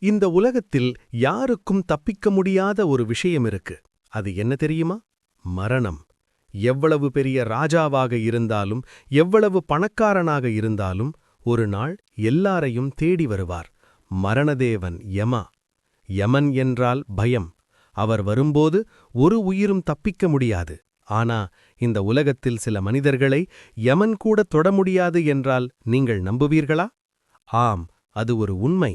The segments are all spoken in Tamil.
இந்த உலகத்தில் யாருக்கும் தப்பிக்க முடியாத ஒரு விஷயம் இருக்கு. அது என்ன தெரியுமா? மரணம். எவ்வளவு பெரிய ராஜாவாக இருந்தாலும், எவ்வளவு பணக்காரனாக இருந்தாலும், ஒரு நாள் எல்லாரையும் தேடி வருவார். மரணதேவன் யமா. யமன் என்றால் பயம். அவர் வரும்போது ஒரு உயிரும் தப்பிக்க முடியாது. ஆனா இந்த உலகத்தில் சில மனிதர்களை யமன் கூட தொட முடியாது என்றால் நீங்கள் நம்புவீர்களா? ஆம், அது ஒரு உண்மை.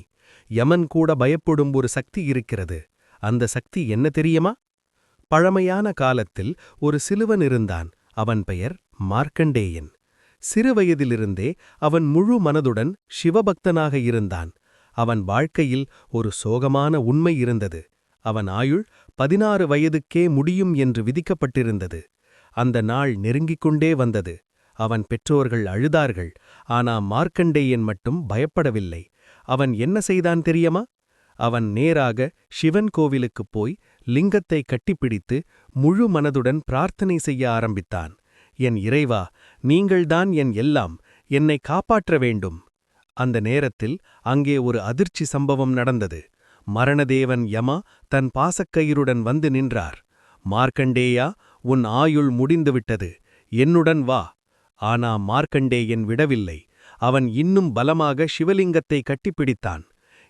யமன் கூட பயப்படும் ஒரு சக்தி இருக்கிறது. அந்த சக்தி என்ன தெரியுமா? பழமையான காலத்தில் ஒரு சிலுவன் இருந்தான். அவன் பெயர் மார்க்கண்டேயன். சிறுவயதிலிருந்தே அவன் முழு மனதுடன் சிவபக்தனாக இருந்தான். அவன் வாழ்க்கையில் ஒரு சோகமான உண்மை இருந்தது. அவன் ஆயுள் 16 வயதுக்கே முடியும் என்று விதிக்கப்பட்டிருந்தது. அந்த நாள் நெருங்கிக் கொண்டே வந்தது. அவன் பெற்றோர்கள் அழுதார்கள். ஆனா மார்க்கண்டேயன் மட்டும் பயப்படவில்லை. அவன் என்ன செய்தான் தெரியுமா? அவன் நேராக சிவன் கோவிலுக்குப் போய் லிங்கத்தை கட்டிப்பிடித்து முழு மனதுடன் பிரார்த்தனை செய்ய ஆரம்பித்தான். என் இறைவா, நீங்கள்தான் என் எல்லாம், என்னை காப்பாற்ற வேண்டும். அந்த நேரத்தில் அங்கே ஒரு அதிர்ச்சி சம்பவம் நடந்தது. மரணதேவன் யமா தன் பாசக்கயிறுடன் வந்து நின்றார். மார்க்கண்டேயா, உன் ஆயுள் முடிந்துவிட்டது, என்னுடன் வா. ஆனா மார்க்கண்டேயன் விடவில்லை. அவன் இன்னும் பலமாக சிவலிங்கத்தை கட்டிப்பிடித்தான்.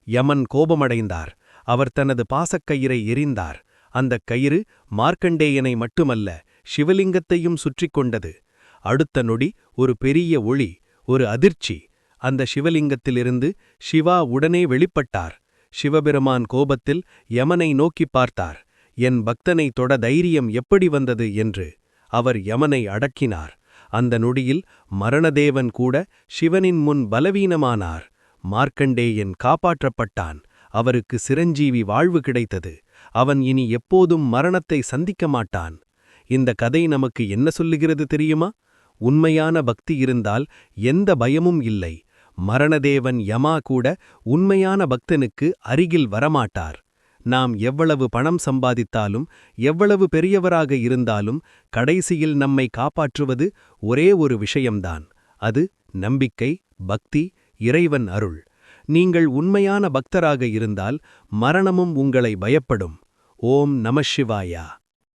யமன் கோபமடைந்தார். அவர் தனது பாசக்கயிறை எறிந்தார். அந்தக் கயிறு மார்க்கண்டேயனை மட்டுமல்ல, சிவலிங்கத்தையும் சுற்றிக் கொண்டது. அடுத்த நொடி ஒரு பெரிய ஒளி, ஒரு அதிர்ச்சி. அந்த சிவலிங்கத்திலிருந்து சிவா உடனே வெளிப்பட்டார். சிவபெருமான் கோபத்தில் யமனை நோக்கிப் பார்த்தார். என் பக்தனை தொட தைரியம் எப்படி வந்தது என்று. அவர் யமனை அடக்கினார். அந்த நொடியில் மரணதேவன் கூட சிவனின் முன் பலவீனமானார். மார்க்கண்டேயன் காப்பாற்றப்பட்டான். அவருக்கு சிரஞ்சீவி வாழ்வு கிடைத்தது. அவன் இனி எப்போதும் மரணத்தை சந்திக்க மாட்டான். இந்த கதை நமக்கு என்ன சொல்லுகிறது தெரியுமா? உண்மையான பக்தி இருந்தால் எந்த பயமும் இல்லை. மரணதேவன் யமா கூட உண்மையான பக்தனுக்கு அருகில் வரமாட்டார். நாம் எவ்வளவு பணம் சம்பாதித்தாலும், எவ்வளவு பெரியவராக இருந்தாலும், கடைசியில் நம்மை காப்பாற்றுவது ஒரே ஒரு விஷயம்தான். அது நம்பிக்கை, பக்தி, இறைவன் அருள். நீங்கள் உண்மையான பக்தராக இருந்தால் மரணமும் உங்களை பயப்படும். ஓம் நம சிவாயா.